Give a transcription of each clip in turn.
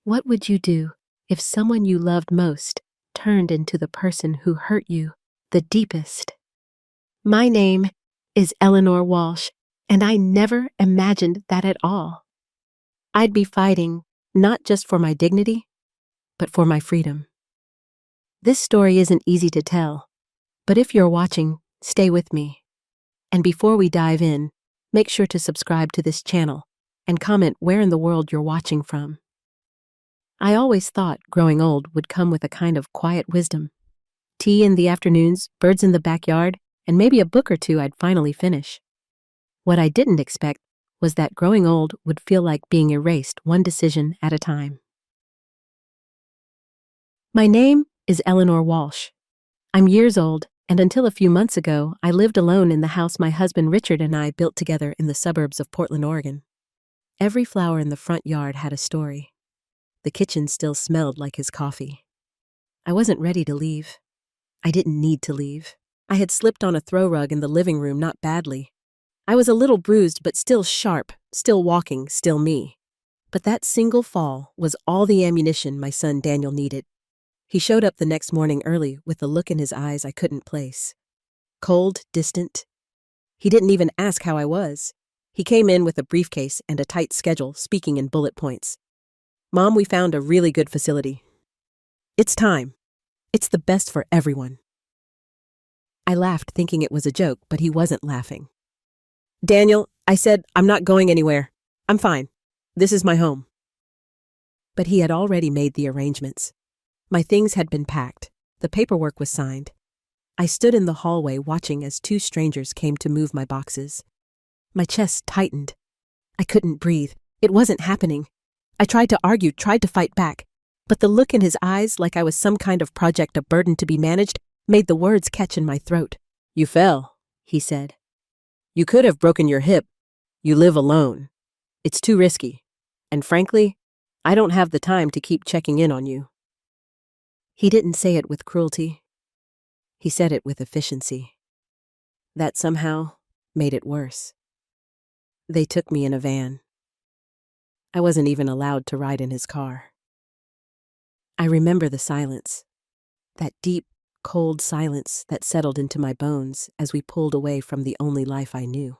What would you do if someone you loved most turned into the person who hurt you the deepest? My name is Eleanor Walsh, and I never imagined that at all. I'd be fighting not just for my dignity, but for my freedom. This story isn't easy to tell, but if you're watching, stay with me. And before we dive in, make sure to subscribe to this channel and comment where in the world you're watching from. I always thought growing old would come with a kind of quiet wisdom. Tea in the afternoons, birds in the backyard, and maybe a book or two I'd finally finish. What I didn't expect was that growing old would feel like being erased one decision at a time. My name is Eleanor Walsh. I'm years old, and until a few months ago, I lived alone in the house my husband Richard and I built together in the suburbs of Portland, Oregon. Every flower in the front yard had a story. The kitchen still smelled like his coffee. I wasn't ready to leave. I didn't need to leave. I had slipped on a throw rug in the living room, not badly. I was a little bruised, but still sharp, still walking, still me. But that single fall was all the ammunition my son Daniel needed. He showed up the next morning early with a look in his eyes I couldn't place. Cold, distant. He didn't even ask how I was. He came in with a briefcase and a tight schedule, speaking in bullet points. "Mom, we found a really good facility. It's time. It's the best for everyone." I laughed, thinking it was a joke, but he wasn't laughing. "Daniel," I said, "I'm not going anywhere. I'm fine. This is my home." But he had already made the arrangements. My things had been packed. The paperwork was signed. I stood in the hallway watching as two strangers came to move my boxes. My chest tightened. I couldn't breathe. It wasn't happening. I tried to argue, tried to fight back, but the look in his eyes, like I was some kind of project, a burden to be managed, made the words catch in my throat. "You fell," he said. "You could have broken your hip. You live alone. It's too risky. And frankly, I don't have the time to keep checking in on you." He didn't say it with cruelty. He said it with efficiency. That somehow made it worse. They took me in a van. I wasn't even allowed to ride in his car. I remember the silence, that deep, cold silence that settled into my bones as we pulled away from the only life I knew.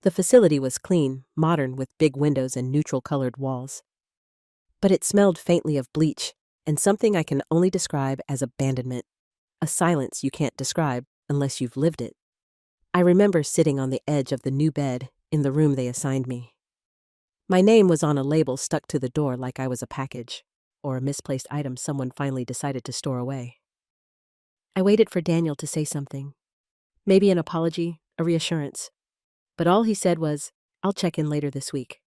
The facility was clean, modern, with big windows and neutral-colored walls. But it smelled faintly of bleach and something I can only describe as abandonment, a silence you can't describe unless you've lived it. I remember sitting on the edge of the new bed in the room they assigned me. My name was on a label stuck to the door like I was a package, or a misplaced item someone finally decided to store away. I waited for Daniel to say something, maybe an apology, a reassurance. But all he said was, "I'll check in later this week.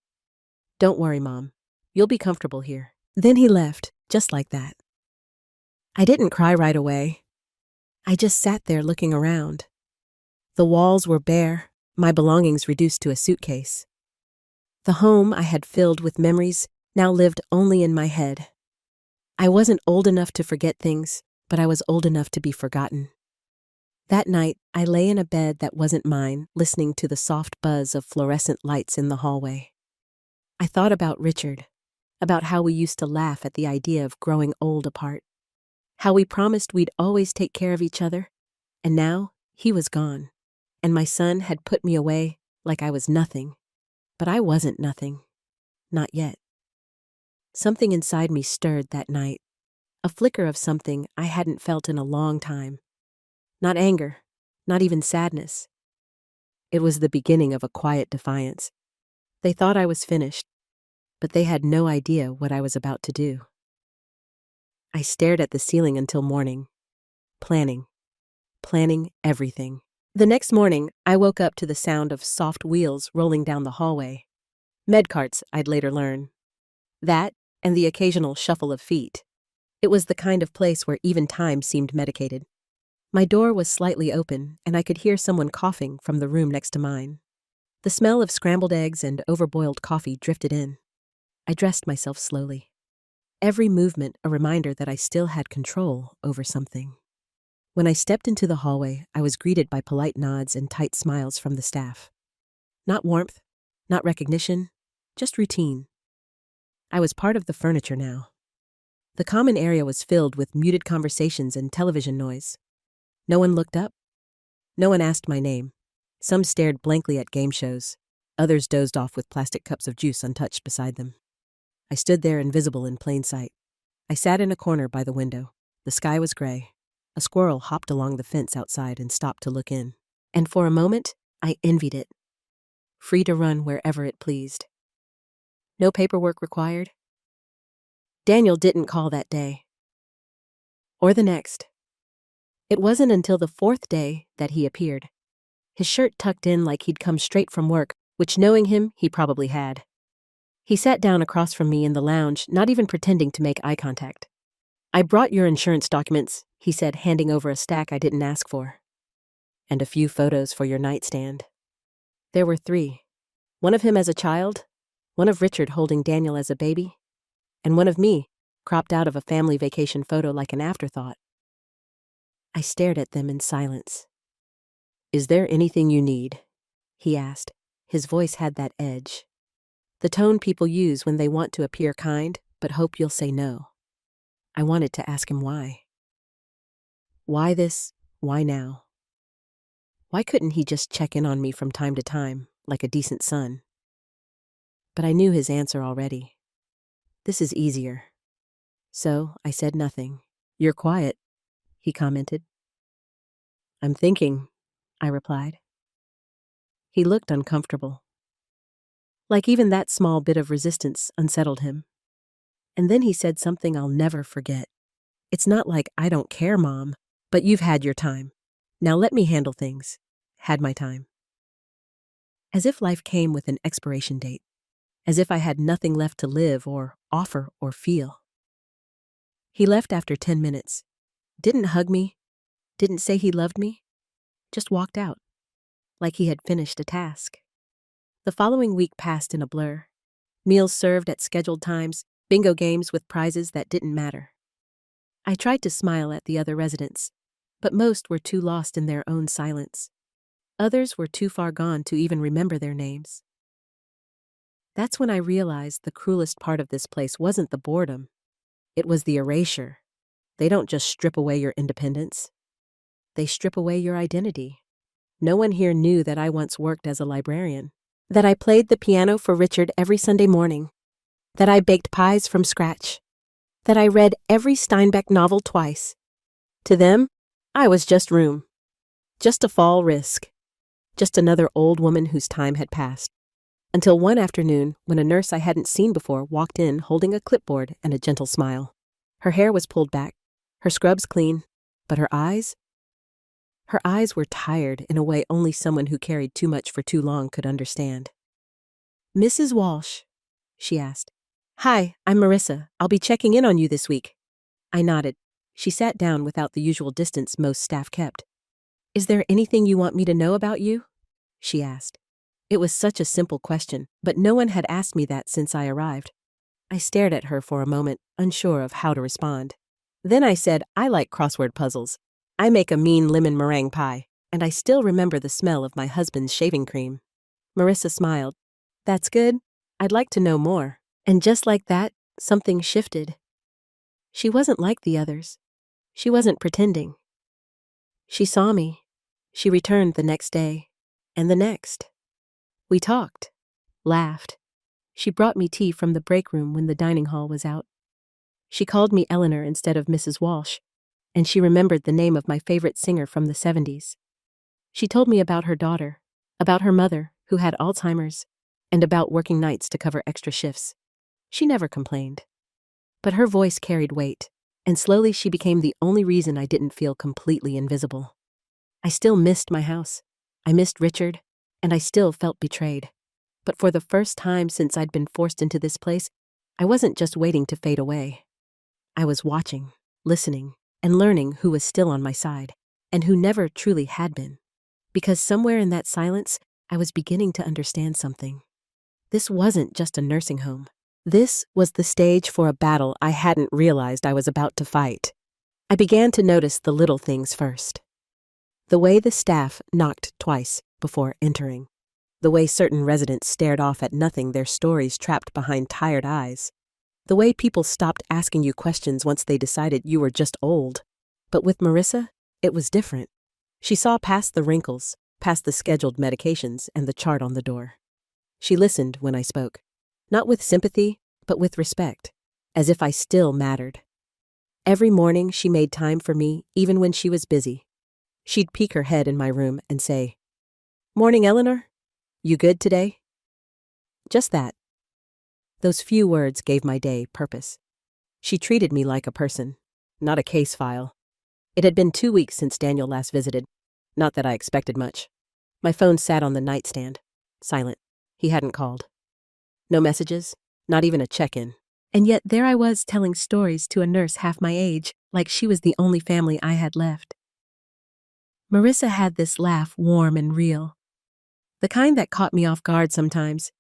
Don't worry, Mom. You'll be comfortable here." Then he left, just like that. I didn't cry right away. I just sat there looking around. The walls were bare, my belongings reduced to a suitcase. The home I had filled with memories now lived only in my head. I wasn't old enough to forget things, but I was old enough to be forgotten. That night, I lay in a bed that wasn't mine, listening to the soft buzz of fluorescent lights in the hallway. I thought about Richard, about how we used to laugh at the idea of growing old apart, how we promised we'd always take care of each other, and now he was gone, and my son had put me away like I was nothing. But I wasn't nothing. Not yet. Something inside me stirred that night, a flicker of something I hadn't felt in a long time. Not anger, not even sadness. It was the beginning of a quiet defiance. They thought I was finished, but they had no idea what I was about to do. I stared at the ceiling until morning, planning everything. The next morning, I woke up to the sound of soft wheels rolling down the hallway. Med carts, I'd later learn. That, and the occasional shuffle of feet. It was the kind of place where even time seemed medicated. My door was slightly open, and I could hear someone coughing from the room next to mine. The smell of scrambled eggs and overboiled coffee drifted in. I dressed myself slowly. Every movement a reminder that I still had control over something. When I stepped into the hallway, I was greeted by polite nods and tight smiles from the staff. Not warmth, not recognition, just routine. I was part of the furniture now. The common area was filled with muted conversations and television noise. No one looked up. No one asked my name. Some stared blankly at game shows. Others dozed off with plastic cups of juice untouched beside them. I stood there invisible in plain sight. I sat in a corner by the window. The sky was gray. A squirrel hopped along the fence outside and stopped to look in. And for a moment, I envied it. Free to run wherever it pleased. No paperwork required. Daniel didn't call that day. Or the next. It wasn't until the fourth day that he appeared. His shirt tucked in like he'd come straight from work, which knowing him, he probably had. He sat down across from me in the lounge, not even pretending to make eye contact. "I brought your insurance documents," he said, handing over a stack I didn't ask for. "And a few photos for your nightstand." There were 3. One of him as a child, one of Richard holding Daniel as a baby, and one of me, cropped out of a family vacation photo like an afterthought. I stared at them in silence. "Is there anything you need?" he asked. His voice had that edge. The tone people use when they want to appear kind, but hope you'll say no. I wanted to ask him why. Why this? Why now? Why couldn't he just check in on me from time to time, like a decent son? But I knew his answer already. This is easier. So I said nothing. "You're quiet," he commented. "I'm thinking," I replied. He looked uncomfortable. Like even that small bit of resistance unsettled him. And then he said something I'll never forget. "It's not like I don't care, Mom, but you've had your time. Now let me handle things." Had my time. As if life came with an expiration date. As if I had nothing left to live or offer or feel. He left after 10 minutes. Didn't hug me. Didn't say he loved me. Just walked out. Like he had finished a task. The following week passed in a blur. Meals served at scheduled times, bingo games with prizes that didn't matter. I tried to smile at the other residents, but most were too lost in their own silence. Others were too far gone to even remember their names. That's when I realized the cruelest part of this place wasn't the boredom. It was the erasure. They don't just strip away your independence. They strip away your identity. No one here knew that I once worked as a librarian. That I played the piano for Richard every Sunday morning. That I baked pies from scratch. That I read every Steinbeck novel twice. To them, I was just room. Just a fall risk. Just another old woman whose time had passed. Until one afternoon, when a nurse I hadn't seen before walked in holding a clipboard and a gentle smile. Her hair was pulled back, her scrubs clean, but her eyes were tired in a way only someone who carried too much for too long could understand. "Mrs. Walsh," she asked. "Hi, I'm Marissa. I'll be checking in on you this week." I nodded. She sat down without the usual distance most staff kept. "Is there anything you want me to know about you?" she asked. It was such a simple question, but no one had asked me that since I arrived. I stared at her for a moment, unsure of how to respond. Then I said, "I like crossword puzzles. I make a mean lemon meringue pie, and I still remember the smell of my husband's shaving cream." Marissa smiled. "That's good. I'd like to know more." And just like that, something shifted. She wasn't like the others. She wasn't pretending. She saw me. She returned the next day, and the next. We talked, laughed. She brought me tea from the break room when the dining hall was out. She called me Eleanor instead of Mrs. Walsh, and she remembered the name of my favorite singer from the 70s. She told me about her daughter, about her mother, who had Alzheimer's, and about working nights to cover extra shifts. She never complained. But her voice carried weight, and slowly she became the only reason I didn't feel completely invisible. I still missed my house. I missed Richard, and I still felt betrayed. But for the first time since I'd been forced into this place, I wasn't just waiting to fade away. I was watching, listening, and learning who was still on my side, and who never truly had been. Because somewhere in that silence, I was beginning to understand something. This wasn't just a nursing home. This was the stage for a battle I hadn't realized I was about to fight. I began to notice the little things first. The way the staff knocked twice before entering. The way certain residents stared off at nothing, their stories trapped behind tired eyes. The way people stopped asking you questions once they decided you were just old. But with Marissa, it was different. She saw past the wrinkles, past the scheduled medications and the chart on the door. She listened when I spoke, not with sympathy, but with respect, as if I still mattered. Every morning she made time for me, even when she was busy. She'd peek her head in my room and say, "Morning, Eleanor. You good today?" Just that. Those few words gave my day purpose. She treated me like a person, not a case file. It had been 2 weeks since Daniel last visited. Not that I expected much. My phone sat on the nightstand, silent. He hadn't called. No messages, not even a check-in. And yet there I was telling stories to a nurse half my age, like she was the only family I had left. Marissa had this laugh warm and real, the kind that caught me off guard sometimes.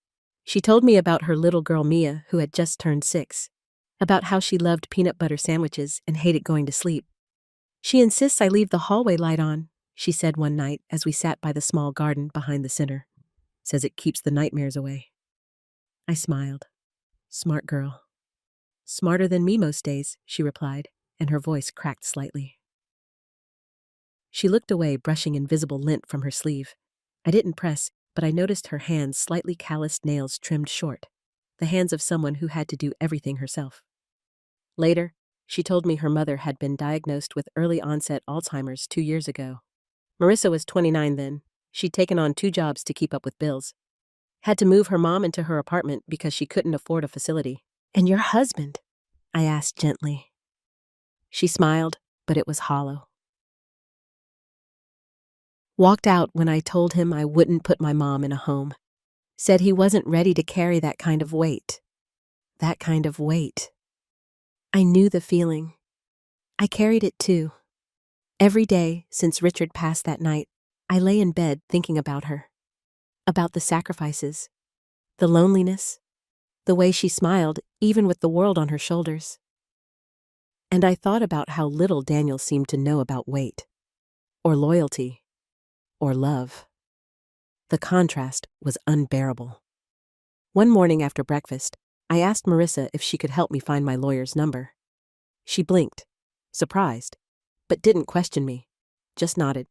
She told me about her little girl Mia, who had just turned 6, about how she loved peanut butter sandwiches and hated going to sleep. "She insists I leave the hallway light on," she said one night as we sat by the small garden behind the center. "Says it keeps the nightmares away." I smiled. "Smart girl." "Smarter than me most days," she replied, and her voice cracked slightly. She looked away, brushing invisible lint from her sleeve. I didn't press, but I noticed her hands' slightly calloused nails trimmed short, the hands of someone who had to do everything herself. Later, she told me her mother had been diagnosed with early-onset Alzheimer's 2 years ago. Marissa was 29 then. She'd taken on 2 jobs to keep up with bills. Had to move her mom into her apartment because she couldn't afford a facility. "And your husband?" I asked gently. She smiled, but it was hollow. Walked out when I told him I wouldn't put my mom in a home. Said he wasn't ready to carry that kind of weight. That kind of weight. I knew the feeling. I carried it too. Every day since Richard passed that night, I lay in bed thinking about her. About the sacrifices. The loneliness. The way she smiled, even with the world on her shoulders. And I thought about how little Daniel seemed to know about weight. Or loyalty. Or love. The contrast was unbearable. One morning after breakfast, I asked Marissa if she could help me find my lawyer's number. She blinked, surprised, but didn't question me, just nodded.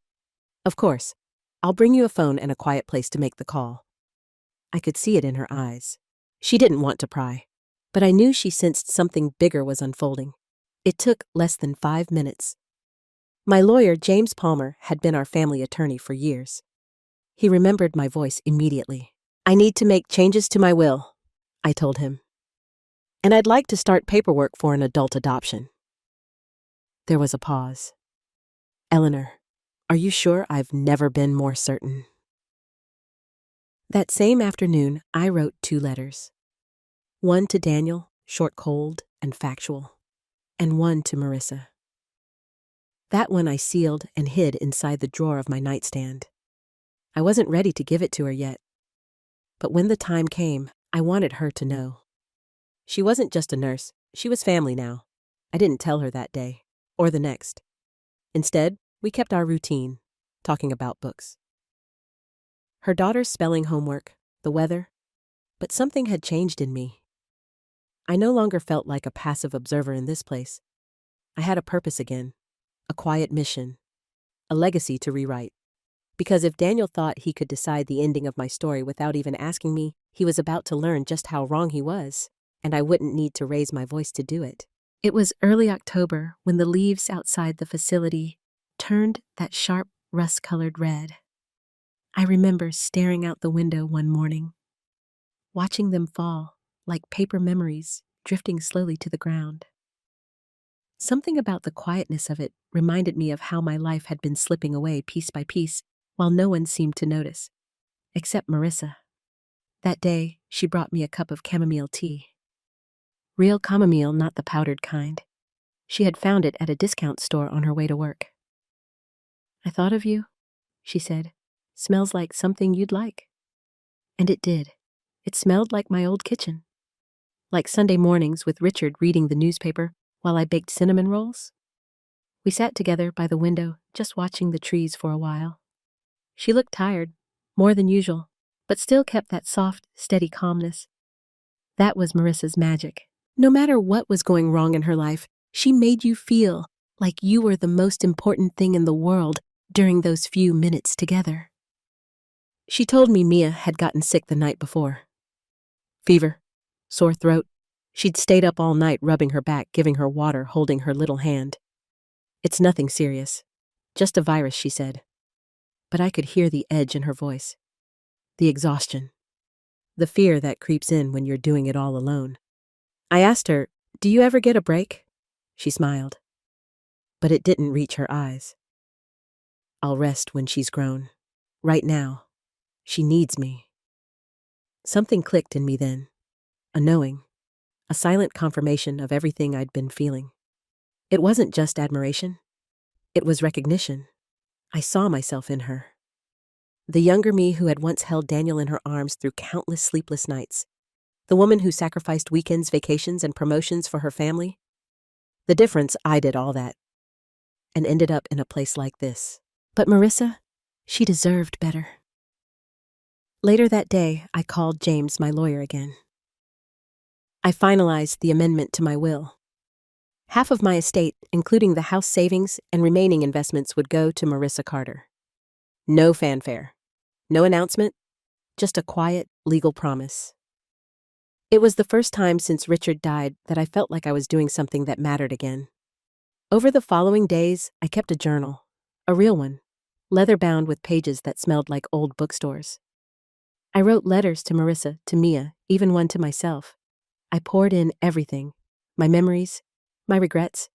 "Of course. I'll bring you a phone and a quiet place to make the call." I could see it in her eyes. She didn't want to pry, but I knew she sensed something bigger was unfolding. It took less than 5 minutes. My lawyer, James Palmer, had been our family attorney for years. He remembered my voice immediately. "I need to make changes to my will," I told him. "And I'd like to start paperwork for an adult adoption." There was a pause. "Eleanor, are you sure?" "I've never been more certain." That same afternoon, I wrote 2 letters. One to Daniel, short, cold, and factual, and one to Marissa. That one I sealed and hid inside the drawer of my nightstand. I wasn't ready to give it to her yet. But when the time came, I wanted her to know. She wasn't just a nurse, she was family now. I didn't tell her that day, or the next. Instead, we kept our routine, talking about books. Her daughter's spelling homework, the weather, but something had changed in me. I no longer felt like a passive observer in this place. I had a purpose again, a quiet mission, a legacy to rewrite. Because if Daniel thought he could decide the ending of my story without even asking me, he was about to learn just how wrong he was, and I wouldn't need to raise my voice to do it. It was early October when the leaves outside the facility turned that sharp, rust-colored red. I remember staring out the window one morning, watching them fall like paper memories drifting slowly to the ground. Something about the quietness of it reminded me of how my life had been slipping away piece by piece while no one seemed to notice, except Marissa. That day, she brought me a cup of chamomile tea. Real chamomile, not the powdered kind. She had found it at a discount store on her way to work. "I thought of you," she said. "Smells like something you'd like." And it did. It smelled like my old kitchen. Like Sunday mornings with Richard reading the newspaper while I baked cinnamon rolls. We sat together by the window, just watching the trees for a while. She looked tired, more than usual, but still kept that soft, steady calmness. That was Marissa's magic. No matter what was going wrong in her life, she made you feel like you were the most important thing in the world during those few minutes together. She told me Mia had gotten sick the night before. Fever, sore throat. She'd stayed up all night rubbing her back, giving her water, holding her little hand. It's nothing serious. Just a virus, she said. But I could hear the edge in her voice. The exhaustion. The fear that creeps in when you're doing it all alone. I asked her, "Do you ever get a break?" She smiled. But it didn't reach her eyes. I'll rest when she's grown. Right now, she needs me. Something clicked in me then. A knowing. A silent confirmation of everything I'd been feeling. It wasn't just admiration. It was recognition. I saw myself in her. The younger me who had once held Daniel in her arms through countless sleepless nights. The woman who sacrificed weekends, vacations, and promotions for her family. The difference, I did all that. And ended up in a place like this. But Marissa, she deserved better. Later that day, I called James, my lawyer, again. I finalized the amendment to my will. Half of my estate, including the house savings and remaining investments, would go to Marissa Carter. No fanfare. No announcement. Just a quiet, legal promise. It was the first time since Richard died that I felt like I was doing something that mattered again. Over the following days, I kept a journal. A real one. Leather-bound with pages that smelled like old bookstores. I wrote letters to Marissa, to Mia, even one to myself. I poured in everything. My memories, my regrets,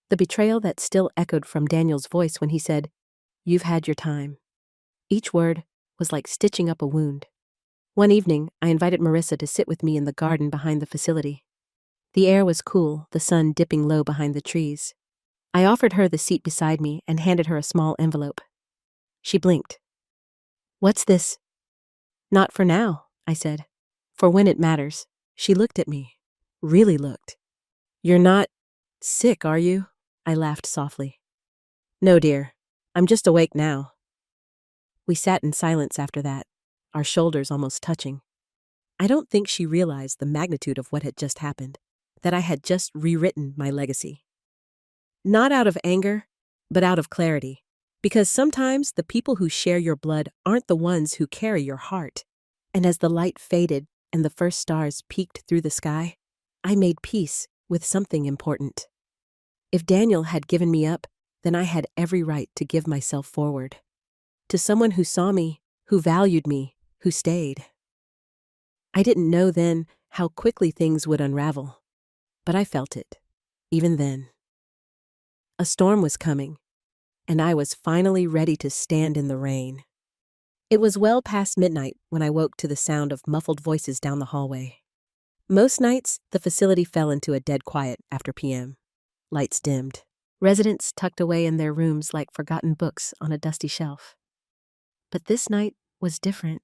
the betrayal that still echoed from Daniel's voice when he said, "You've had your time." Each word was like stitching up a wound. One evening, I invited Marissa to sit with me in the garden behind the facility. The air was cool, the sun dipping low behind the trees. I offered her the seat beside me and handed her a small envelope. She blinked. "What's this?" "Not for now," I said. "For when it matters." She looked at me. Really looked. "You're not sick, are you?" I laughed softly. "No, dear. I'm just awake now." We sat in silence after that, our shoulders almost touching. I don't think she realized the magnitude of what had just happened, that I had just rewritten my legacy. Not out of anger, but out of clarity, because sometimes the people who share your blood aren't the ones who carry your heart. And as the light faded and the first stars peeked through the sky, I made peace with something important. If Daniel had given me up, then I had every right to give myself forward. To someone who saw me, who valued me, who stayed. I didn't know then how quickly things would unravel, but I felt it, even then. A storm was coming, and I was finally ready to stand in the rain. It was well past midnight when I woke to the sound of muffled voices down the hallway. Most nights, the facility fell into a dead quiet after p.m. Lights dimmed. Residents tucked away in their rooms like forgotten books on a dusty shelf. But this night was different.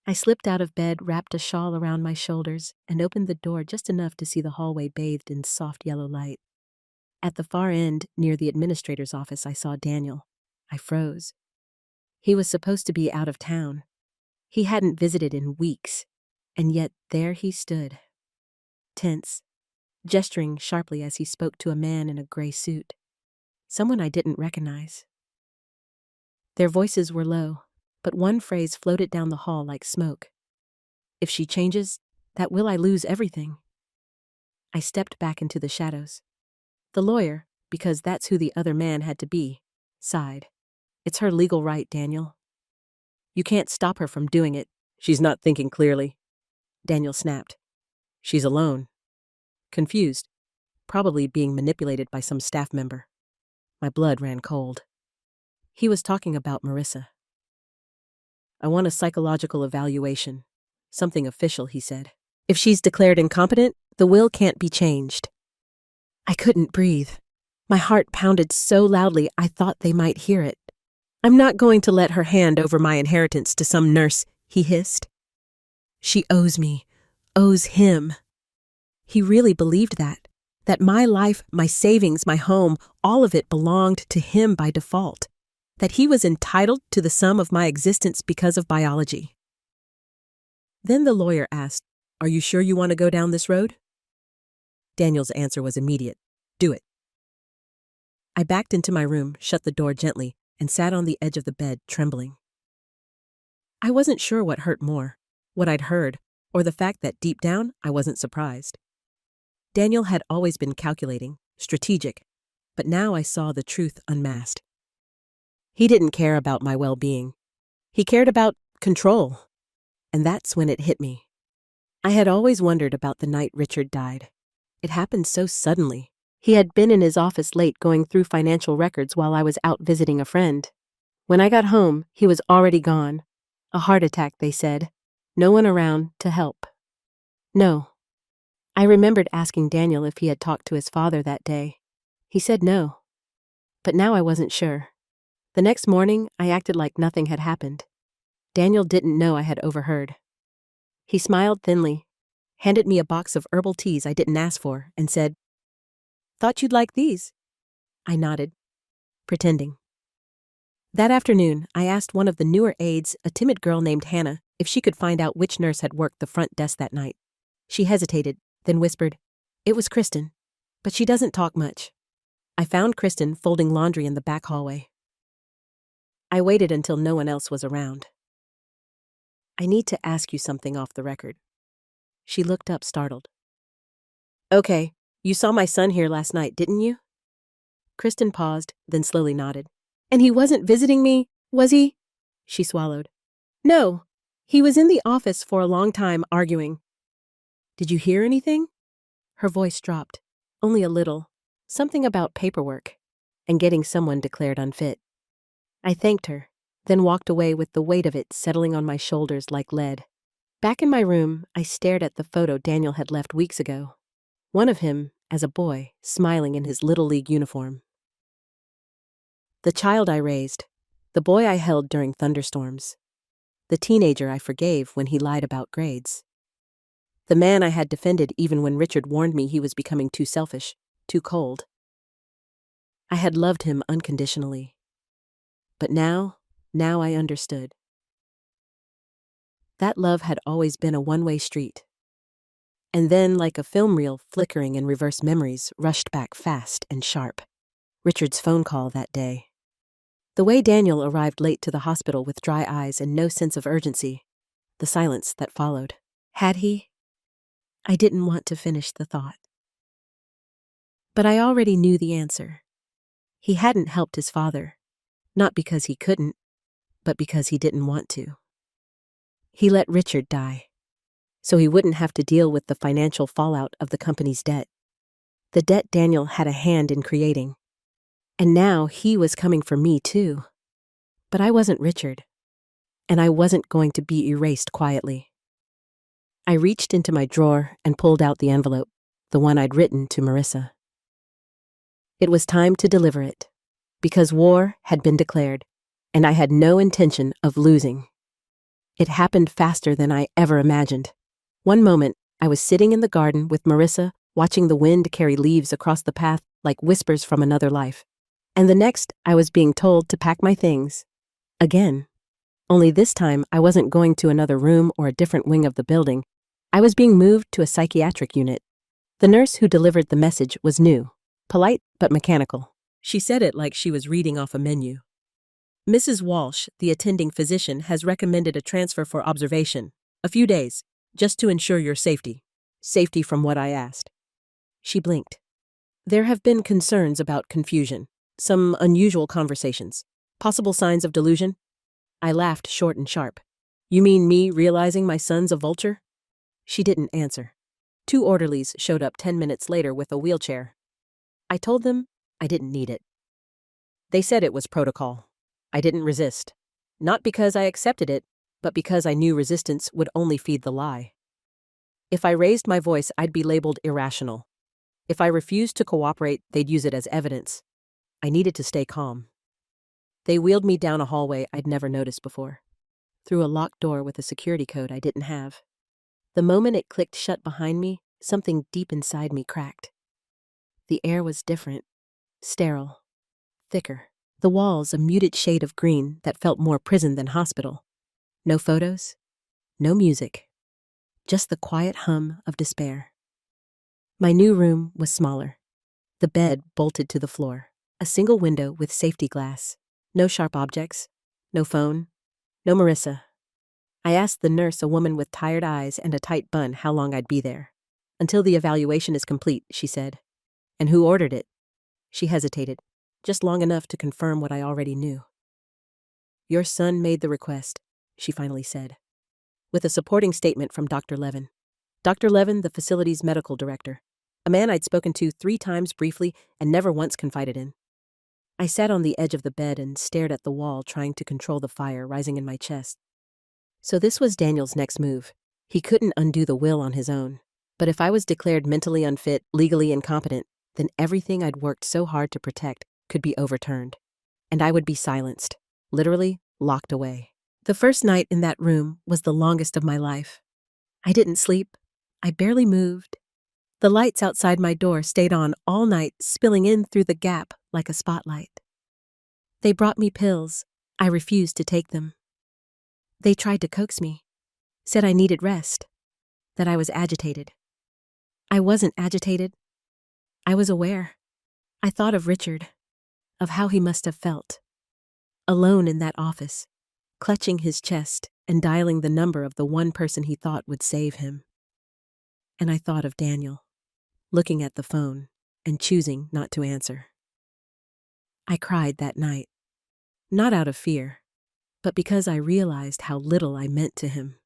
I slipped out of bed, wrapped a shawl around my shoulders, and opened the door just enough to see the hallway bathed in soft yellow light. At the far end, near the administrator's office, I saw Daniel. I froze. He was supposed to be out of town. He hadn't visited in weeks, and yet there he stood. Tense, gesturing sharply as he spoke to a man in a gray suit. Someone I didn't recognize. Their voices were low, but one phrase floated down the hall like smoke. "If she changes, that will I lose everything." I stepped back into the shadows. The lawyer, because that's who the other man had to be, sighed. "It's her legal right, Daniel. You can't stop her from doing it. She's not thinking clearly." Daniel snapped. "She's alone. Confused. Probably being manipulated by some staff member." My blood ran cold. He was talking about Marissa. "I want a psychological evaluation. Something official," he said. "If she's declared incompetent, the will can't be changed." I couldn't breathe. My heart pounded so loudly I thought they might hear it. "I'm not going to let her hand over my inheritance to some nurse," he hissed. "She owes me, owes him." He really believed that my life, my savings, my home, all of it belonged to him by default, that he was entitled to the sum of my existence because of biology. Then the lawyer asked, "Are you sure you want to go down this road?" Daniel's answer was immediate. Do it. I backed into my room, shut the door gently, and sat on the edge of the bed, trembling. I wasn't sure what hurt more, what I'd heard, or the fact that deep down I wasn't surprised. Daniel had always been calculating, strategic, but now I saw the truth unmasked. He didn't care about my well-being. He cared about control. And that's when it hit me. I had always wondered about the night Richard died. It happened so suddenly. He had been in his office late going through financial records while I was out visiting a friend. When I got home, he was already gone. A heart attack, they said. No one around to help. No. I remembered asking Daniel if he had talked to his father that day. He said no. But now I wasn't sure. The next morning, I acted like nothing had happened. Daniel didn't know I had overheard. He smiled thinly, handed me a box of herbal teas I didn't ask for, and said, "Thought you'd like these." I nodded, pretending. That afternoon, I asked one of the newer aides, a timid girl named Hannah, if she could find out which nurse had worked the front desk that night. She hesitated, then whispered, "It was Kristen, but she doesn't talk much." I found Kristen folding laundry in the back hallway. I waited until no one else was around. "I need to ask you something off the record." She looked up, startled. "Okay, you saw my son here last night, didn't you?" Kristen paused, then slowly nodded. "And he wasn't visiting me, was he?" She swallowed. "No, he was in the office for a long time arguing." "Did you hear anything?" Her voice dropped, only a little, something about paperwork and getting someone declared unfit. I thanked her, then walked away with the weight of it settling on my shoulders like lead. Back in my room, I stared at the photo Daniel had left weeks ago. One of him, as a boy, smiling in his Little League uniform. The child I raised, the boy I held during thunderstorms, the teenager I forgave when he lied about grades. The man I had defended even when Richard warned me he was becoming too selfish, too cold. I had loved him unconditionally. But now I understood. That love had always been a one-way street. And then, like a film reel flickering in reverse memories, rushed back fast and sharp. Richard's phone call that day. The way Daniel arrived late to the hospital with dry eyes and no sense of urgency. The silence that followed. Had he? I didn't want to finish the thought. But I already knew the answer. He hadn't helped his father. Not because he couldn't, but because he didn't want to. He let Richard die, so he wouldn't have to deal with the financial fallout of the company's debt. The debt Daniel had a hand in creating. And now he was coming for me too. But I wasn't Richard, and I wasn't going to be erased quietly. I reached into my drawer and pulled out the envelope, the one I'd written to Marissa. It was time to deliver it. Because war had been declared, and I had no intention of losing. It happened faster than I ever imagined. One moment, I was sitting in the garden with Marissa, watching the wind carry leaves across the path like whispers from another life. And the next, I was being told to pack my things. Again. Only this time, I wasn't going to another room or a different wing of the building. I was being moved to a psychiatric unit. The nurse who delivered the message was new, polite but mechanical. She said it like she was reading off a menu. "Mrs. Walsh, the attending physician, has recommended a transfer for observation. A few days, just to ensure your safety. Safety from what I asked." She blinked. "There have been concerns about confusion, some unusual conversations, possible signs of delusion." I laughed short and sharp. "You mean me realizing my son's a vulture?" She didn't answer. 2 orderlies showed up 10 minutes later with a wheelchair. I told them I didn't need it. They said it was protocol. I didn't resist. Not because I accepted it, but because I knew resistance would only feed the lie. If I raised my voice, I'd be labeled irrational. If I refused to cooperate, they'd use it as evidence. I needed to stay calm. They wheeled me down a hallway I'd never noticed before, through a locked door with a security code I didn't have. The moment it clicked shut behind me, something deep inside me cracked. The air was different. Sterile, thicker. The walls a muted shade of green that felt more prison than hospital. No photos, no music, just the quiet hum of despair. My new room was smaller. The bed bolted to the floor. A single window with safety glass. No sharp objects. No phone. No Marissa. I asked the nurse, a woman with tired eyes and a tight bun, how long I'd be there. "Until the evaluation is complete," she said. "And who ordered it?" She hesitated, just long enough to confirm what I already knew. "Your son made the request," she finally said, with a supporting statement from Dr. Levin. Dr. Levin, the facility's medical director, a man I'd spoken to 3 times briefly and never once confided in. I sat on the edge of the bed and stared at the wall, trying to control the fire rising in my chest. So this was Daniel's next move. He couldn't undo the will on his own. But if I was declared mentally unfit, legally incompetent, then everything I'd worked so hard to protect could be overturned. And I would be silenced, literally locked away. The first night in that room was the longest of my life. I didn't sleep. I barely moved. The lights outside my door stayed on all night, spilling in through the gap like a spotlight. They brought me pills. I refused to take them. They tried to coax me, said I needed rest, that I was agitated. I wasn't agitated. I was aware. I thought of Richard, of how he must have felt, alone in that office, clutching his chest and dialing the number of the one person he thought would save him. And I thought of Daniel, looking at the phone and choosing not to answer. I cried that night, not out of fear, but because I realized how little I meant to him.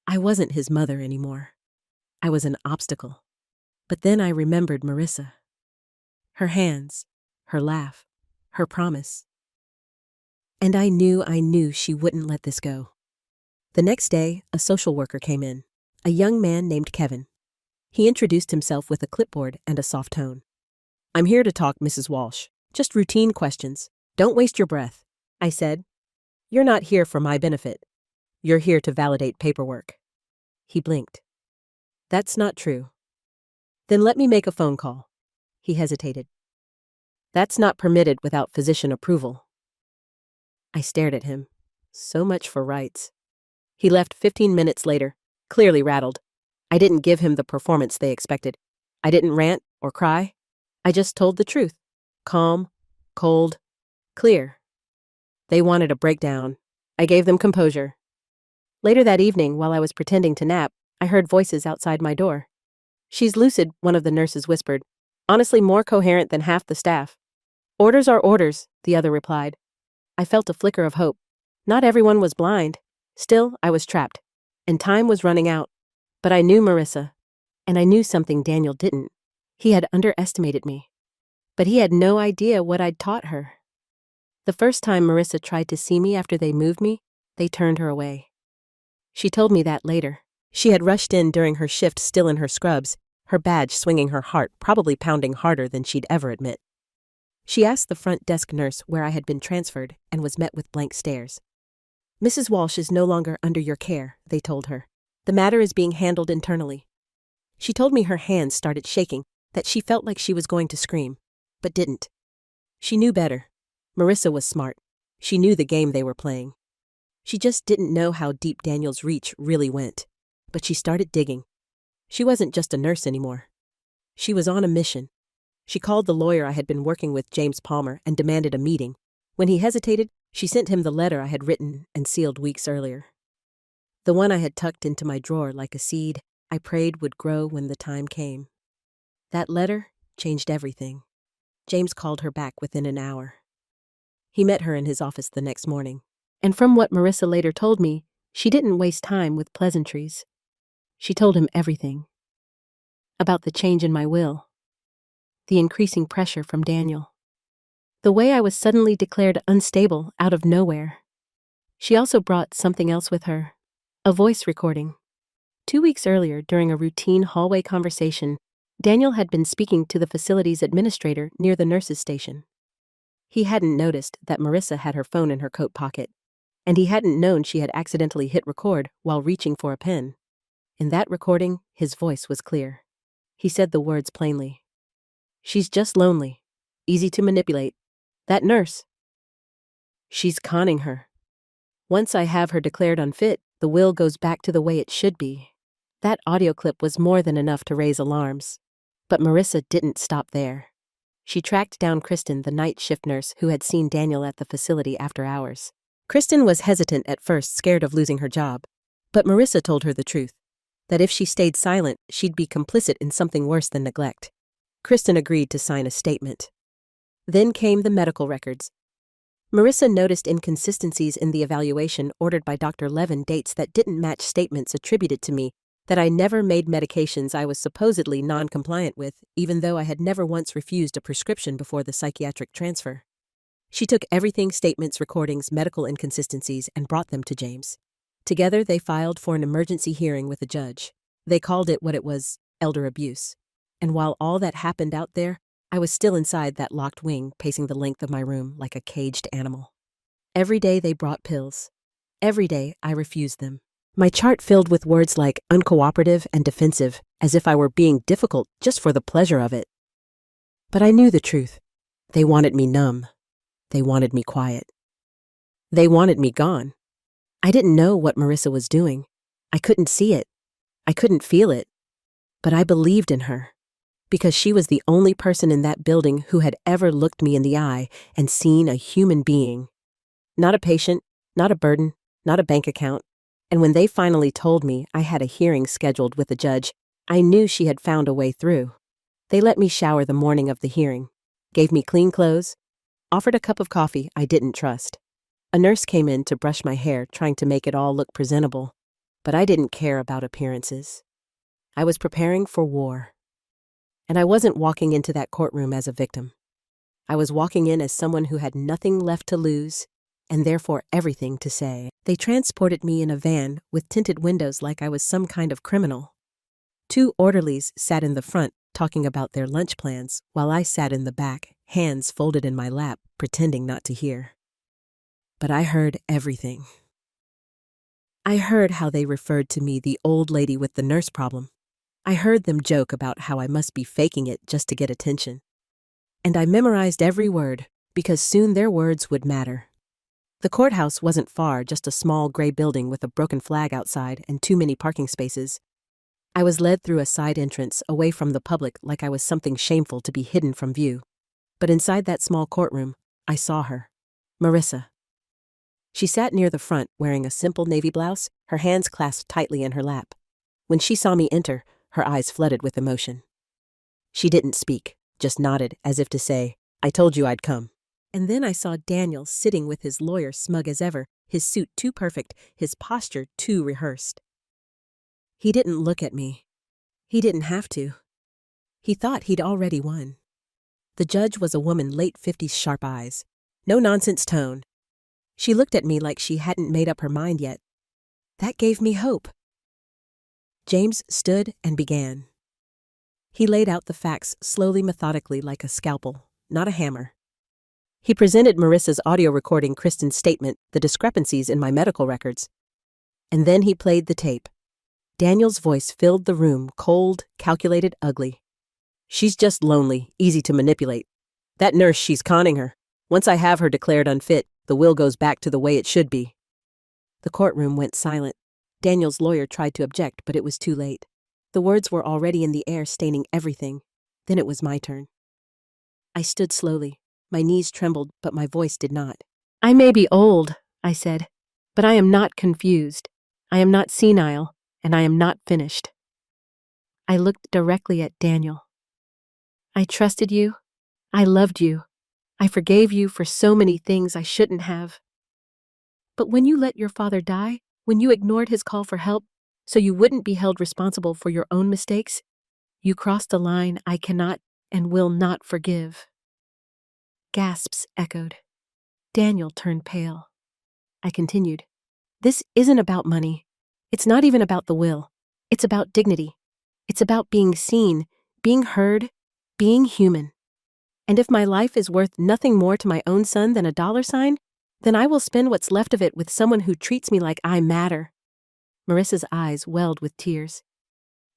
I wasn't his mother anymore. I was an obstacle. But then I remembered Marissa. Her hands, her laugh, her promise. And I knew she wouldn't let this go. The next day, a social worker came in, a young man named Kevin. He introduced himself with a clipboard and a soft tone. "I'm here to talk, Mrs. Walsh. Just routine questions. Don't waste your breath," I said. "You're not here for my benefit. You're here to validate paperwork." He blinked. "That's not true." "Then let me make a phone call." He hesitated. "That's not permitted without physician approval." I stared at him. So much for rights. He left 15 minutes later, clearly rattled. I didn't give him the performance they expected. I didn't rant or cry. I just told the truth. Calm, cold, clear. They wanted a breakdown. I gave them composure. Later that evening, while I was pretending to nap, I heard voices outside my door. "She's lucid," one of the nurses whispered. "Honestly, more coherent than half the staff." "Orders are orders," the other replied. I felt a flicker of hope. Not everyone was blind. Still, I was trapped, and time was running out. But I knew Marissa, and I knew something Daniel didn't. He had underestimated me. But he had no idea what I'd taught her. The first time Marissa tried to see me after they moved me, they turned her away. She told me that later. She had rushed in during her shift, still in her scrubs, her badge swinging her heart, probably pounding harder than she'd ever admit. She asked the front desk nurse where I had been transferred and was met with blank stares. "Mrs. Walsh is no longer under your care," they told her. "The matter is being handled internally." She told me her hands started shaking, that she felt like she was going to scream, but didn't. She knew better. Marissa was smart. She knew the game they were playing. She just didn't know how deep Daniel's reach really went. But she started digging. She wasn't just a nurse anymore. She was on a mission. She called the lawyer I had been working with, James Palmer, and demanded a meeting. When he hesitated, she sent him the letter I had written and sealed weeks earlier. The one I had tucked into my drawer like a seed I prayed would grow when the time came. That letter changed everything. James called her back within an hour. He met her in his office the next morning. And from what Marissa later told me, she didn't waste time with pleasantries. She told him everything. About the change in my will. The increasing pressure from Daniel. The way I was suddenly declared unstable out of nowhere. She also brought something else with her. A voice recording. 2 weeks earlier, during a routine hallway conversation, Daniel had been speaking to the facility's administrator near the nurses' station. He hadn't noticed that Marissa had her phone in her coat pocket, and he hadn't known she had accidentally hit record while reaching for a pen. In that recording, his voice was clear. He said the words plainly. "She's just lonely, easy to manipulate. That nurse. She's conning her. Once I have her declared unfit, the will goes back to the way it should be." That audio clip was more than enough to raise alarms. But Marissa didn't stop there. She tracked down Kristen, the night shift nurse who had seen Daniel at the facility after hours. Kristen was hesitant at first, scared of losing her job. But Marissa told her the truth, that if she stayed silent, she'd be complicit in something worse than neglect. Kristen agreed to sign a statement. Then came the medical records. Marissa noticed inconsistencies in the evaluation ordered by Dr. Levin, dates that didn't match statements attributed to me, that I never made medications I was supposedly non-compliant with, even though I had never once refused a prescription before the psychiatric transfer. She took everything, statements, recordings, medical inconsistencies, and brought them to James. Together, they filed for an emergency hearing with a judge. They called it what it was, elder abuse. And while all that happened out there, I was still inside that locked wing, pacing the length of my room like a caged animal. Every day they brought pills. Every day I refused them. My chart filled with words like uncooperative and defensive, as if I were being difficult just for the pleasure of it. But I knew the truth. They wanted me numb. They wanted me quiet. They wanted me gone. I didn't know what Marissa was doing. I couldn't see it. I couldn't feel it. But I believed in her, because she was the only person in that building who had ever looked me in the eye and seen a human being. Not a patient, not a burden, not a bank account. And when they finally told me I had a hearing scheduled with the judge, I knew she had found a way through. They let me shower the morning of the hearing, gave me clean clothes, offered a cup of coffee I didn't trust. A nurse came in to brush my hair, trying to make it all look presentable. But I didn't care about appearances. I was preparing for war. And I wasn't walking into that courtroom as a victim. I was walking in as someone who had nothing left to lose, and therefore everything to say. They transported me in a van with tinted windows like I was some kind of criminal. 2 orderlies sat in the front, talking about their lunch plans, while I sat in the back, hands folded in my lap, pretending not to hear. But I heard everything. I heard how they referred to me the old lady with the nurse problem. I heard them joke about how I must be faking it just to get attention. And I memorized every word, because soon their words would matter. The courthouse wasn't far, just a small gray building with a broken flag outside and too many parking spaces. I was led through a side entrance, away from the public, like I was something shameful to be hidden from view. But inside that small courtroom, I saw her, Marissa. She sat near the front, wearing a simple navy blouse, her hands clasped tightly in her lap. When she saw me enter, her eyes flooded with emotion. She didn't speak, just nodded, as if to say, "I told you I'd come." And then I saw Daniel sitting with his lawyer, smug as ever, his suit too perfect, his posture too rehearsed. He didn't look at me. He didn't have to. He thought he'd already won. The judge was a woman, late 50s, sharp eyes. No nonsense tone. She looked at me like she hadn't made up her mind yet. That gave me hope. James stood and began. He laid out the facts slowly, methodically, like a scalpel, not a hammer. He presented Marissa's audio recording, Kristen's statement, the discrepancies in my medical records. And then he played the tape. Daniel's voice filled the room, cold, calculated, ugly. "She's just lonely, easy to manipulate. That nurse, she's conning her. Once I have her declared unfit, the will goes back to the way it should be." The courtroom went silent. Daniel's lawyer tried to object, but it was too late. The words were already in the air, staining everything. Then it was my turn. I stood slowly. My knees trembled, but my voice did not. "I may be old," I said, "but I am not confused. I am not senile, and I am not finished." I looked directly at Daniel. "I trusted you. I loved you. I forgave you for so many things I shouldn't have. But when you let your father die, when you ignored his call for help so you wouldn't be held responsible for your own mistakes, you crossed a line I cannot and will not forgive." Gasps echoed. Daniel turned pale. I continued, "This isn't about money. It's not even about the will. It's about dignity. It's about being seen, being heard, being human. And if my life is worth nothing more to my own son than a $, then I will spend what's left of it with someone who treats me like I matter." Marissa's eyes welled with tears.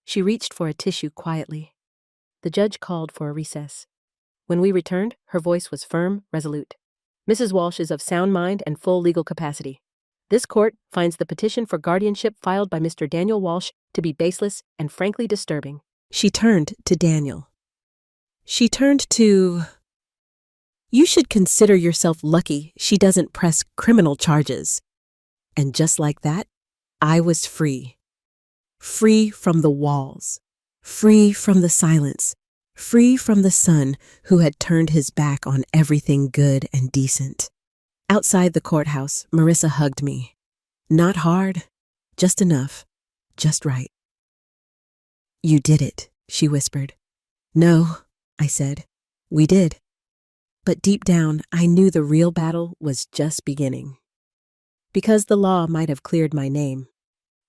She reached for a tissue quietly. The judge called for a recess. When we returned, her voice was firm, resolute. "Mrs. Walsh is of sound mind and full legal capacity. This court finds the petition for guardianship filed by Mr. Daniel Walsh to be baseless and frankly disturbing." She turned to Daniel. She turned to, "You should consider yourself lucky she doesn't press criminal charges." And just like that, I was free. Free from the walls. Free from the silence. Free from the son who had turned his back on everything good and decent. Outside the courthouse, Marissa hugged me. Not hard, just enough, just right. "You did it," she whispered. "No," I said. "We did." But deep down, I knew the real battle was just beginning. Because the law might have cleared my name,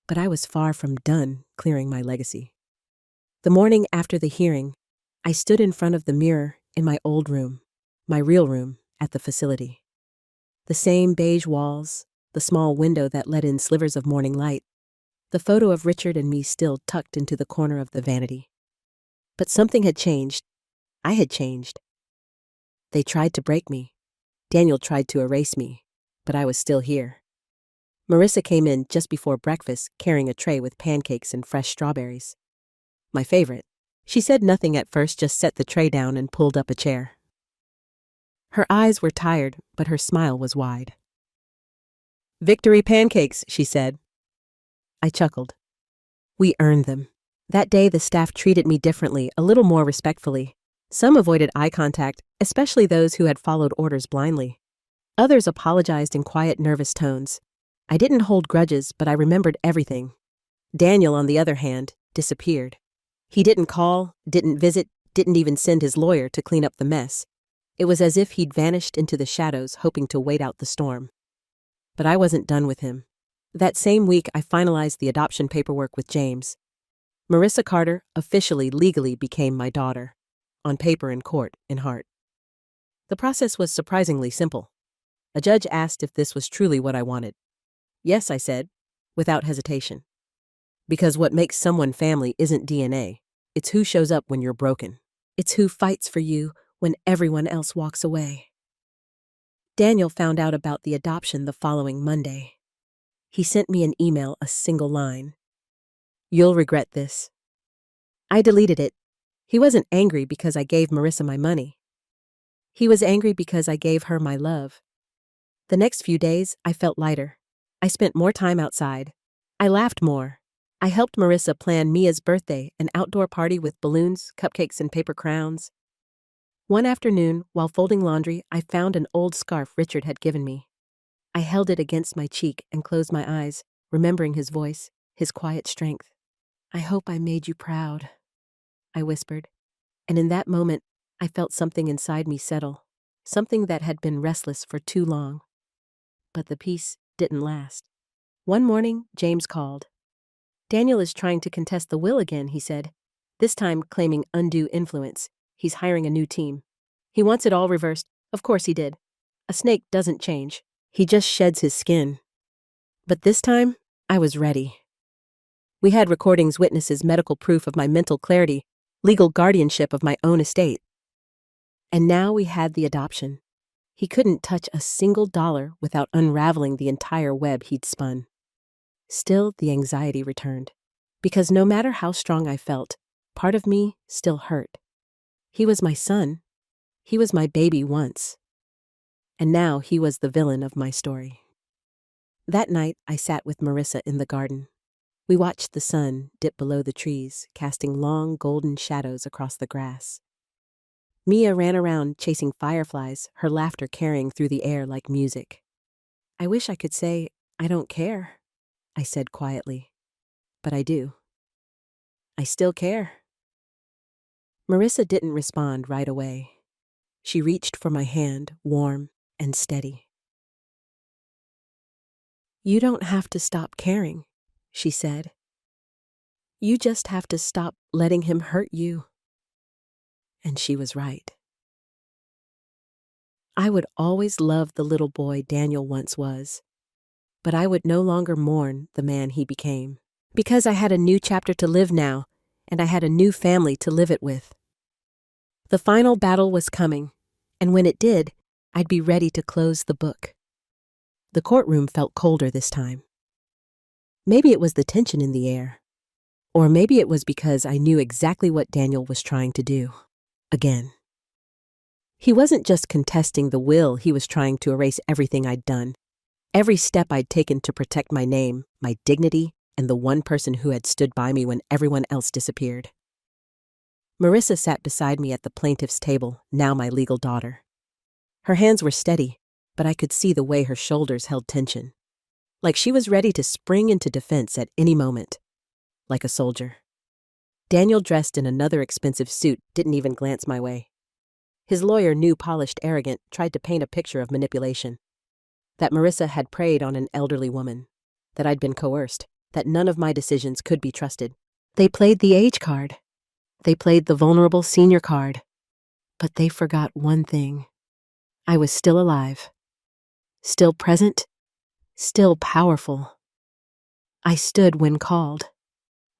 but I was far from done clearing my legacy. The morning after the hearing, I stood in front of the mirror in my old room, my real room at the facility. The same beige walls, the small window that let in slivers of morning light, the photo of Richard and me still tucked into the corner of the vanity. But something had changed. I had changed. They tried to break me. Daniel tried to erase me, but I was still here. Marissa came in just before breakfast carrying a tray with pancakes and fresh strawberries. My favorite. She said nothing at first, just set the tray down and pulled up a chair. Her eyes were tired, but her smile was wide. "Victory pancakes," she said. I chuckled. We earned them. That day the staff treated me differently, a little more respectfully. Some avoided eye contact, especially those who had followed orders blindly. Others apologized in quiet, nervous tones. I didn't hold grudges, but I remembered everything. Daniel, on the other hand, disappeared. He didn't call, didn't visit, didn't even send his lawyer to clean up the mess. It was as if he'd vanished into the shadows, hoping to wait out the storm. But I wasn't done with him. That same week, I finalized the adoption paperwork with James. Marissa Carter officially, legally became my daughter. On paper, in court, in heart. The process was surprisingly simple. A judge asked if this was truly what I wanted. Yes, I said, without hesitation. Because what makes someone family isn't DNA. It's who shows up when you're broken. It's who fights for you when everyone else walks away. Daniel found out about the adoption the following Monday. He sent me an email, a single line. "You'll regret this." I deleted it. He wasn't angry because I gave Marissa my money. He was angry because I gave her my love. The next few days, I felt lighter. I spent more time outside. I laughed more. I helped Marissa plan Mia's birthday, an outdoor party with balloons, cupcakes, and paper crowns. One afternoon, while folding laundry, I found an old scarf Richard had given me. I held it against my cheek and closed my eyes, remembering his voice, his quiet strength. "I hope I made you proud," I whispered. And in that moment, I felt something inside me settle, something that had been restless for too long. But the peace didn't last. One morning, James called. "Daniel is trying to contest the will again," he said, this time claiming undue influence. He's hiring a new team. He wants it all reversed. Of course he did. A snake doesn't change. He just sheds his skin. But this time, I was ready. We had recordings, witnesses, medical proof of my mental clarity, legal guardianship of my own estate. And now we had the adoption. He couldn't touch a single dollar without unraveling the entire web he'd spun. Still, the anxiety returned. Because no matter how strong I felt, part of me still hurt. He was my son. He was my baby once. And now he was the villain of my story. That night, I sat with Marissa in the garden. We watched the sun dip below the trees, casting long golden shadows across the grass. Mia ran around chasing fireflies, her laughter carrying through the air like music. "I wish I could say, I don't care," I said quietly. But I do. I still care. Marissa didn't respond right away. She reached for my hand, warm and steady. "You don't have to stop caring," she said. "You just have to stop letting him hurt you." And she was right. I would always love the little boy Daniel once was, but I would no longer mourn the man he became, because I had a new chapter to live now, and I had a new family to live it with. The final battle was coming, and when it did, I'd be ready to close the book. The courtroom felt colder this time. Maybe it was the tension in the air, or maybe it was because I knew exactly what Daniel was trying to do. Again. He wasn't just contesting the will, he was trying to erase everything I'd done. Every step I'd taken to protect my name, my dignity, and the one person who had stood by me when everyone else disappeared. Marissa sat beside me at the plaintiff's table, now my legal daughter. Her hands were steady, but I could see the way her shoulders held tension. Like she was ready to spring into defense at any moment. Like a soldier. Daniel, dressed in another expensive suit, didn't even glance my way. His lawyer, new polished arrogant, tried to paint a picture of manipulation. That Marissa had preyed on an elderly woman. That I'd been coerced. That none of my decisions could be trusted. They played the age card. They played the vulnerable senior card. But they forgot one thing. I was still alive. Still present. Still powerful. I stood when called.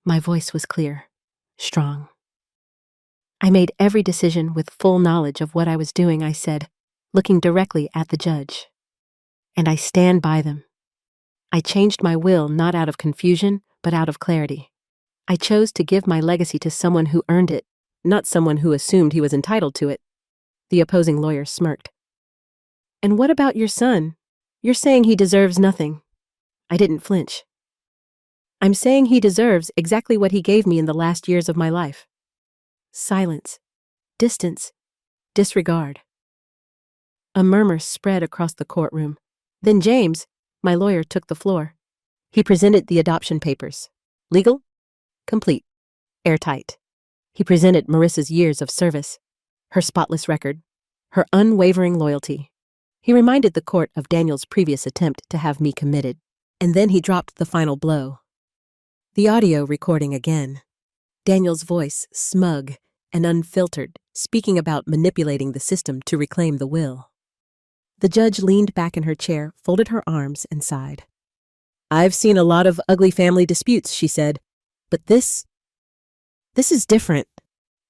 My voice was clear, strong. I made every decision with full knowledge of what I was doing, I said, looking directly at the judge. And I stand by them. I changed my will not out of confusion, but out of clarity. I chose to give my legacy to someone who earned it, not someone who assumed he was entitled to it. The opposing lawyer smirked. And what about your son? You're saying he deserves nothing. I didn't flinch. I'm saying he deserves exactly what he gave me in the last years of my life. Silence, distance, disregard. A murmur spread across the courtroom. Then James, my lawyer, took the floor. He presented the adoption papers. Legal? Complete. Airtight. He presented Marissa's years of service, her spotless record, her unwavering loyalty. He reminded the court of Daniel's previous attempt to have me committed, and then he dropped the final blow. The audio recording again. Daniel's voice, smug and unfiltered, speaking about manipulating the system to reclaim the will. The judge leaned back in her chair, folded her arms, and sighed. I've seen a lot of ugly family disputes, she said, but this is different.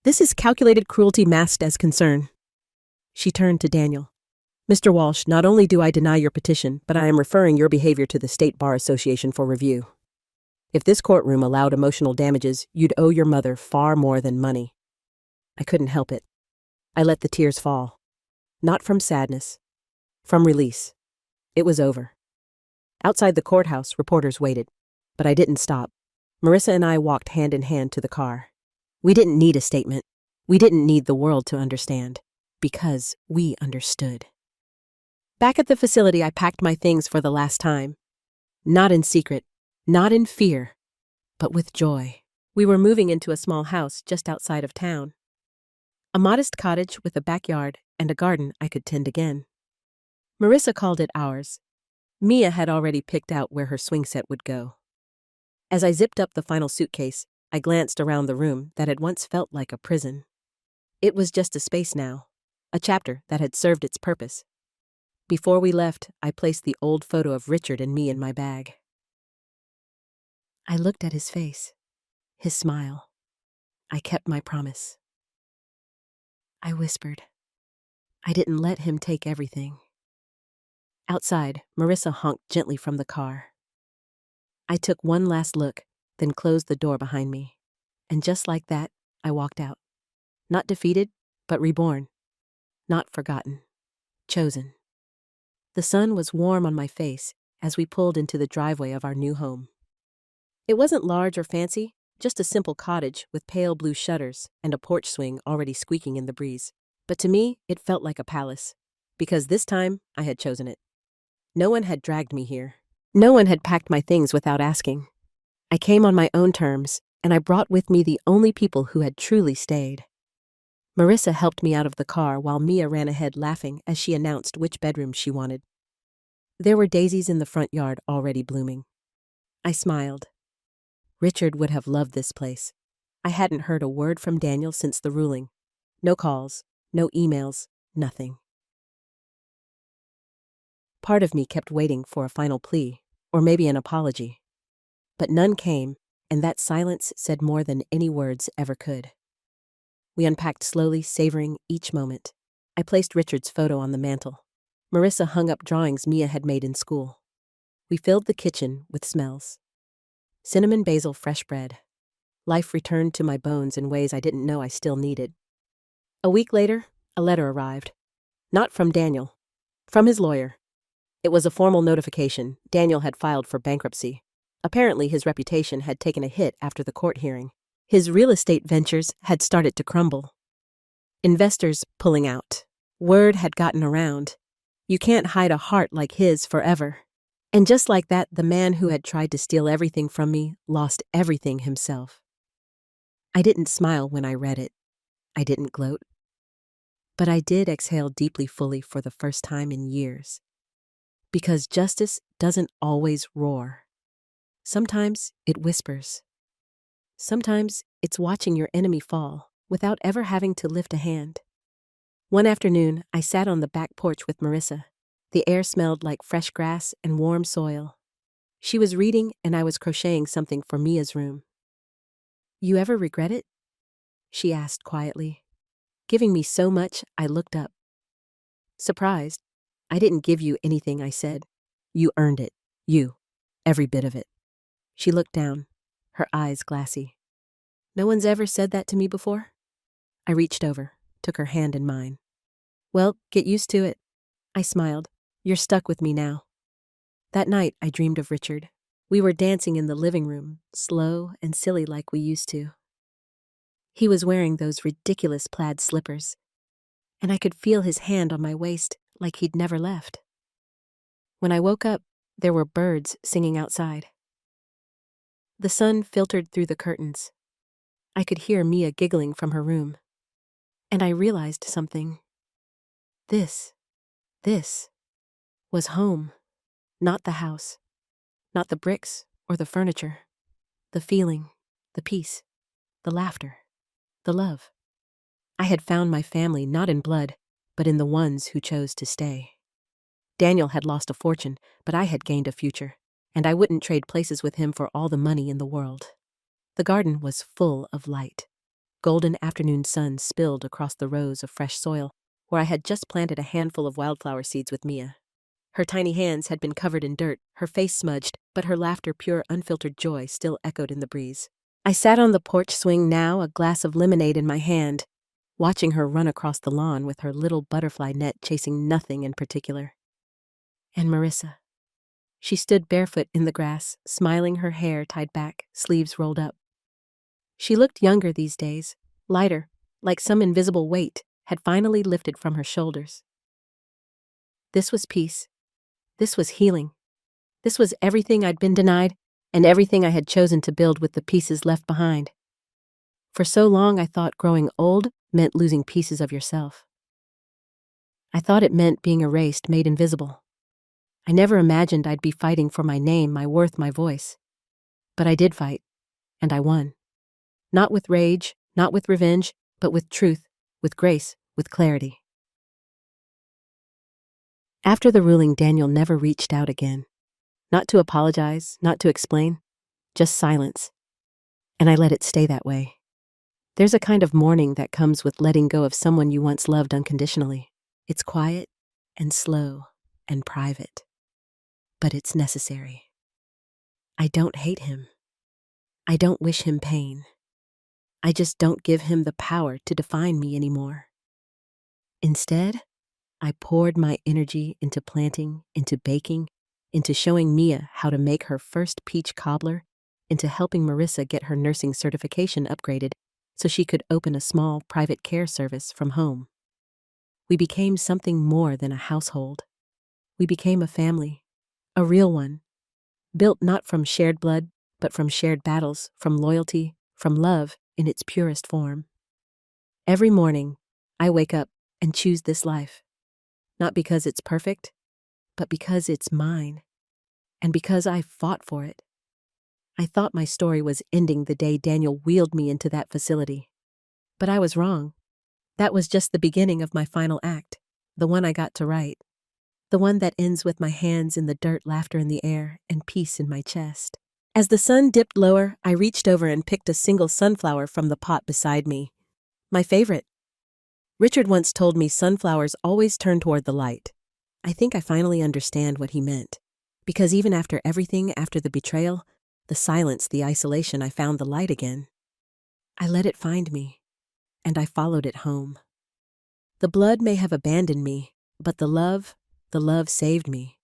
This is calculated cruelty masked as concern. She turned to Daniel. Mr. Walsh, not only do I deny your petition, but I am referring your behavior to the State Bar Association for review. If this courtroom allowed emotional damages, you'd owe your mother far more than money. I couldn't help it. I let the tears fall. Not from sadness. From release. It was over. Outside the courthouse, reporters waited. But I didn't stop. Marissa and I walked hand in hand to the car. We didn't need a statement. We didn't need the world to understand. Because we understood. Back at the facility, I packed my things for the last time. Not in secret, not in fear, but with joy. We were moving into a small house just outside of town. A modest cottage with a backyard and a garden I could tend again. Marissa called it ours. Mia had already picked out where her swing set would go. As I zipped up the final suitcase, I glanced around the room that had once felt like a prison. It was just a space now, a chapter that had served its purpose. Before we left, I placed the old photo of Richard and me in my bag. I looked at his face, his smile. I kept my promise. I whispered. I didn't let him take everything. Outside, Marissa honked gently from the car. I took one last look, then closed the door behind me. And just like that, I walked out. Not defeated, but reborn. Not forgotten. Chosen. The sun was warm on my face as we pulled into the driveway of our new home. It wasn't large or fancy, just a simple cottage with pale blue shutters and a porch swing already squeaking in the breeze. But to me, it felt like a palace, because this time I had chosen it. No one had dragged me here. No one had packed my things without asking. I came on my own terms, and I brought with me the only people who had truly stayed. Marissa helped me out of the car while Mia ran ahead laughing as she announced which bedroom she wanted. There were daisies in the front yard already blooming. I smiled. Richard would have loved this place. I hadn't heard a word from Daniel since the ruling. No calls, no emails, nothing. Part of me kept waiting for a final plea, or maybe an apology. But none came, and that silence said more than any words ever could. We unpacked slowly, savoring each moment. I placed Richard's photo on the mantel. Marissa hung up drawings Mia had made in school. We filled the kitchen with smells. Cinnamon basil fresh bread. Life returned to my bones in ways I didn't know I still needed. A week later, a letter arrived. Not from Daniel. From his lawyer. It was a formal notification. Daniel had filed for bankruptcy. Apparently, his reputation had taken a hit after the court hearing. His real estate ventures had started to crumble. Investors pulling out. Word had gotten around. You can't hide a heart like his forever. And just like that, the man who had tried to steal everything from me lost everything himself. I didn't smile when I read it. I didn't gloat. But I did exhale deeply fully for the first time in years. Because justice doesn't always roar. Sometimes it whispers. Sometimes it's watching your enemy fall without ever having to lift a hand. One afternoon, I sat on the back porch with Marissa. The air smelled like fresh grass and warm soil. She was reading and I was crocheting something for Mia's room. "You ever regret it?" she asked quietly. Giving me so much, I looked up. Surprised. "I didn't give you anything," I said. "You earned it. You. Every bit of it." She looked down, her eyes glassy. "No one's ever said that to me before?" I reached over, took her hand in mine. "Well, get used to it." I smiled. "You're stuck with me now." That night, I dreamed of Richard. We were dancing in the living room, slow and silly like we used to. He was wearing those ridiculous plaid slippers, and I could feel his hand on my waist like he'd never left. When I woke up, there were birds singing outside. The sun filtered through the curtains. I could hear Mia giggling from her room. And I realized something. This was home, not the house, not the bricks or the furniture, the feeling, the peace, the laughter, the love. I had found my family not in blood, but in the ones who chose to stay. Daniel had lost a fortune, but I had gained a future, and I wouldn't trade places with him for all the money in the world. The garden was full of light. Golden afternoon sun spilled across the rows of fresh soil, where I had just planted a handful of wildflower seeds with Mia. Her tiny hands had been covered in dirt, her face smudged, but her laughter, pure, unfiltered joy, still echoed in the breeze. I sat on the porch swing now, a glass of lemonade in my hand, watching her run across the lawn with her little butterfly net chasing nothing in particular. And Marissa. She stood barefoot in the grass, smiling, her hair tied back, sleeves rolled up. She looked younger these days, lighter, like some invisible weight had finally lifted from her shoulders. This was peace. This was healing. This was everything I'd been denied and everything I had chosen to build with the pieces left behind. For so long I thought growing old meant losing pieces of yourself. I thought it meant being erased, made invisible. I never imagined I'd be fighting for my name, my worth, my voice. But I did fight, and I won. Not with rage, not with revenge, but with truth, with grace, with clarity. After the ruling, Daniel never reached out again. Not to apologize, not to explain, just silence. And I let it stay that way. There's a kind of mourning that comes with letting go of someone you once loved unconditionally. It's quiet and slow and private. But it's necessary. I don't hate him. I don't wish him pain. I just don't give him the power to define me anymore. Instead, I poured my energy into planting, into baking, into showing Mia how to make her first peach cobbler, into helping Marissa get her nursing certification upgraded so she could open a small private care service from home. We became something more than a household. We became a family, a real one, built not from shared blood, but from shared battles, from loyalty, from love in its purest form. Every morning, I wake up and choose this life, not because it's perfect, but because it's mine, and because I fought for it. I thought my story was ending the day Daniel wheeled me into that facility. But I was wrong. That was just the beginning of my final act, the one I got to write. The one that ends with my hands in the dirt, laughter in the air, and peace in my chest. As the sun dipped lower, I reached over and picked a single sunflower from the pot beside me. My favorite. Richard once told me sunflowers always turn toward the light. I think I finally understand what he meant. Because even after everything, after the betrayal, the silence, the isolation, I found the light again. I let it find me, and I followed it home. The blood may have abandoned me, but the love saved me.